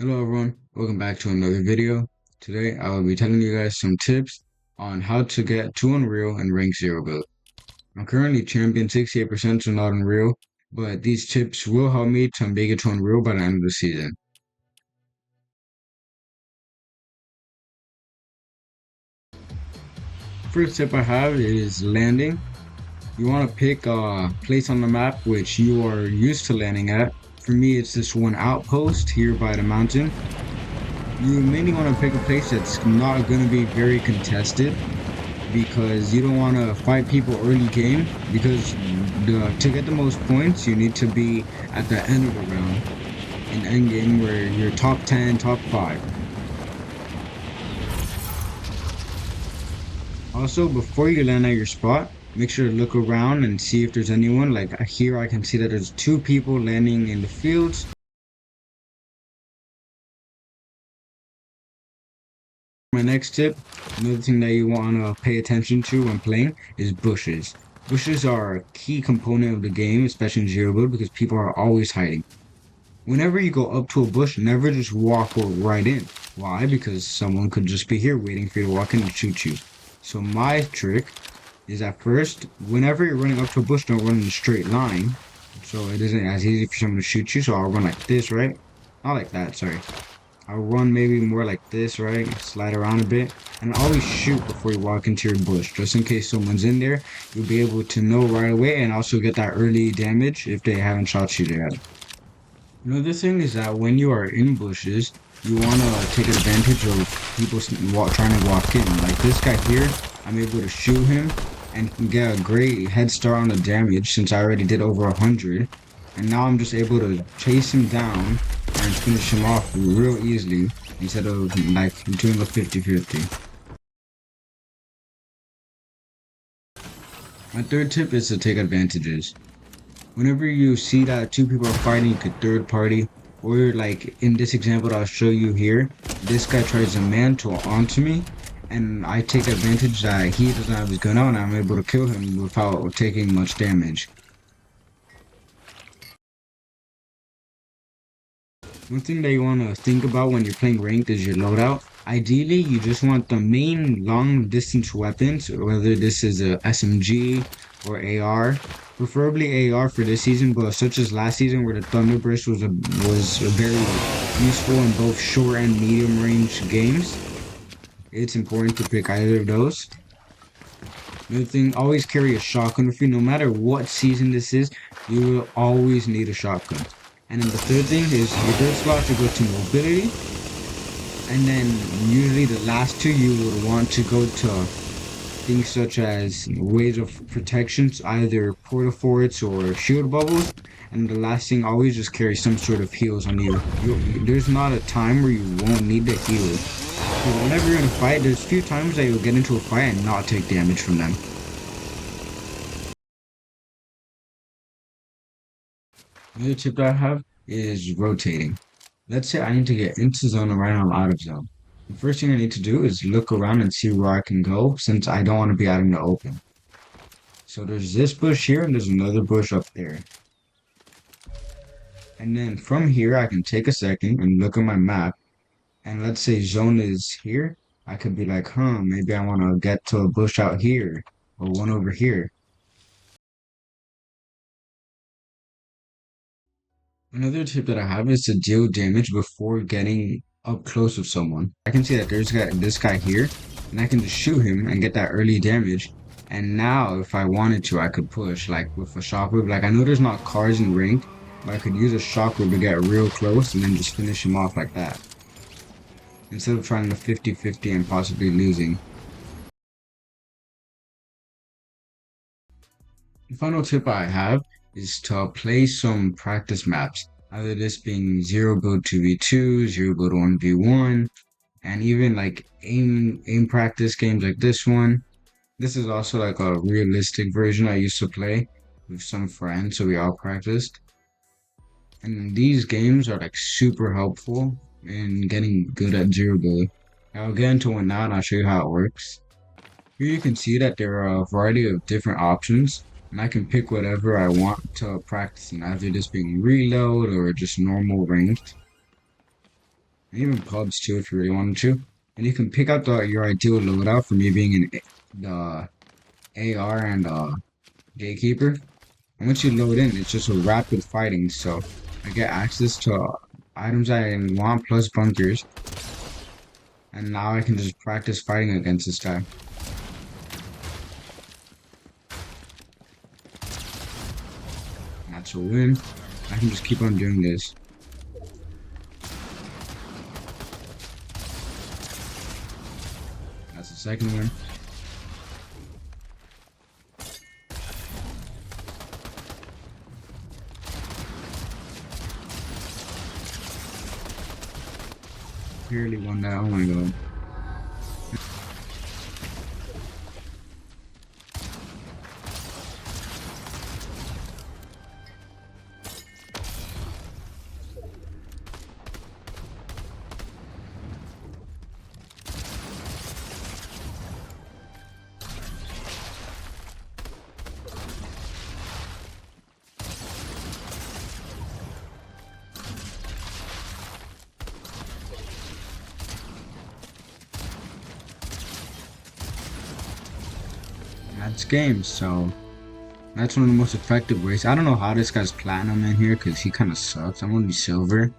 Hello everyone, welcome back to another video. Today I will be telling you guys some tips on how to get to Unreal and rank 0 build. I'm currently champion 68% so not Unreal, but these tips will help me to make it to Unreal by the end of the season. First tip I have is landing. You want to pick a place on the map which you are used to landing at. For me it's this one outpost here by the mountain. You mainly want to pick a place that's not going to be very contested because you don't want to fight people early game because to get the most points you need to be at the end of the round in end game where you're top 10 top 5. Also, before you land at your spot, make sure to look around and see if there's anyone. Like here I can see that there's two people landing in the fields. My next tip, another thing that you want to pay attention to when playing is bushes. Bushes are a key component of the game, especially in zero build, because people are always hiding. Whenever you go up to a bush, never just walk right in. Why? Because someone could just be here waiting for you to walk in and shoot you. So my trick is at first, whenever you're running up to a bush, don't run in a straight line. So it isn't as easy for someone to shoot you. So I'll run like this, right? Not like that, sorry. I'll run maybe more like this, right? Slide around a bit. And always shoot before you walk into your bush. Just in case someone's in there, you'll be able to know right away and also get that early damage if they haven't shot you yet. Another thing is that when you are in bushes, you want to take advantage of people trying to walk in. Like this guy here, I'm able to shoot him and get a great head start on the damage since I already did over 100. And now I'm just able to chase him down and finish him off real easily instead of like doing a 50-50. My third tip is to take advantages. Whenever you see that two people are fighting, you could third party, or like in this example that I'll show you here, this guy tries to mantle onto me, and I take advantage that he doesn't have his gun out, and I'm able to kill him without taking much damage. One thing that you want to think about when you're playing ranked is your loadout. Ideally, you just want the main long distance weapons, whether this is a SMG or AR. Preferably AR for this season, but such as last season where the Thunderburst was very useful in both short and medium range games. It's important to pick either of those. Another thing, always carry a shotgun with you. No matter what season this is, you will always need a shotgun. And then the third thing is your third slot should go to mobility. And then usually the last two you would want to go to things such as ways of protections, either porta forts or shield bubbles. And the last thing, always just carry some sort of heals on you. There's not a time where you won't need the heal. So whenever you're in a fight, there's few times that you'll get into a fight and not take damage from them. Another tip that I have is rotating. Let's say I need to get into zone and right now I'm out of zone. The first thing I need to do is look around and see where I can go since I don't want to be out in the open. So there's this bush here and there's another bush up there. And then from here I can take a second and look at my map. And let's say zone is here. I could be like, maybe I want to get to a bush out here or one over here. Another tip that I have is to deal damage before getting up close with someone. I can see that there's this guy here, and I can just shoot him and get that early damage. And now, if I wanted to, I could push, like with a shockwave. Like I know there's not cars in ranked, but I could use a shockwave to get real close and then just finish him off like that. Instead of trying to 50-50 and possibly losing. The final tip I have is to play some practice maps. Either this being 0 build 2v2, 0 build 1v1, and even like aim practice games like this one. This is also like a realistic version I used to play with some friends, so we all practiced. And these games are like super helpful in getting good at 0 build. I'll get into one now and I'll show you how it works. Here you can see that there are a variety of different options, and I can pick whatever I want to practice in, either this being reload or just normal ranked. and even pubs too if you really wanted to. And you can pick out your ideal loadout for me being the AR and Gatekeeper. And once you load in, it's just a rapid fighting. So I get access to items I want plus bunkers, and now I can just practice fighting against this guy. That's a win. I can just keep on doing this. That's the second win. Barely won that. Oh my god. That's games, so that's one of the most effective ways. I don't know how this guy's platinum in here because he kind of sucks. I'm only silver.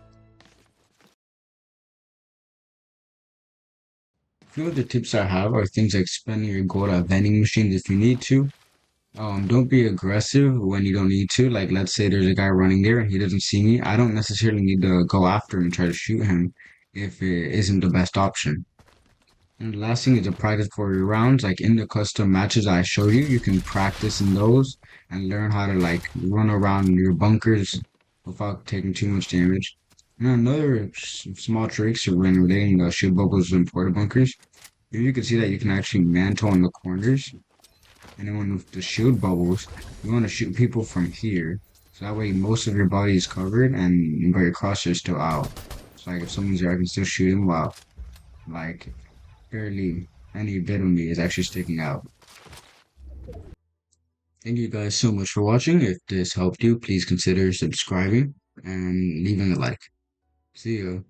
A few of the tips I have are things like spending your gold at vending machines if you need to. Don't be aggressive when you don't need to. Like, let's say there's a guy running there and he doesn't see me. I don't necessarily need to go after him and try to shoot him if it isn't the best option. And the last thing is to practice for your rounds. Like in the custom matches I showed you, you can practice in those and learn how to like run around your bunkers without taking too much damage. And another small tricks when relating the shield bubbles and porta bunkers. Here you can see that you can actually mantle on the corners. And then when with the shield bubbles, you want to shoot people from here. So that way most of your body is covered and but your crosshair is still out. So like if someone's there, I can still shoot him while like barely any bit of me is actually sticking out. Thank you guys so much for watching. If this helped you, please consider subscribing and leaving a like. See you.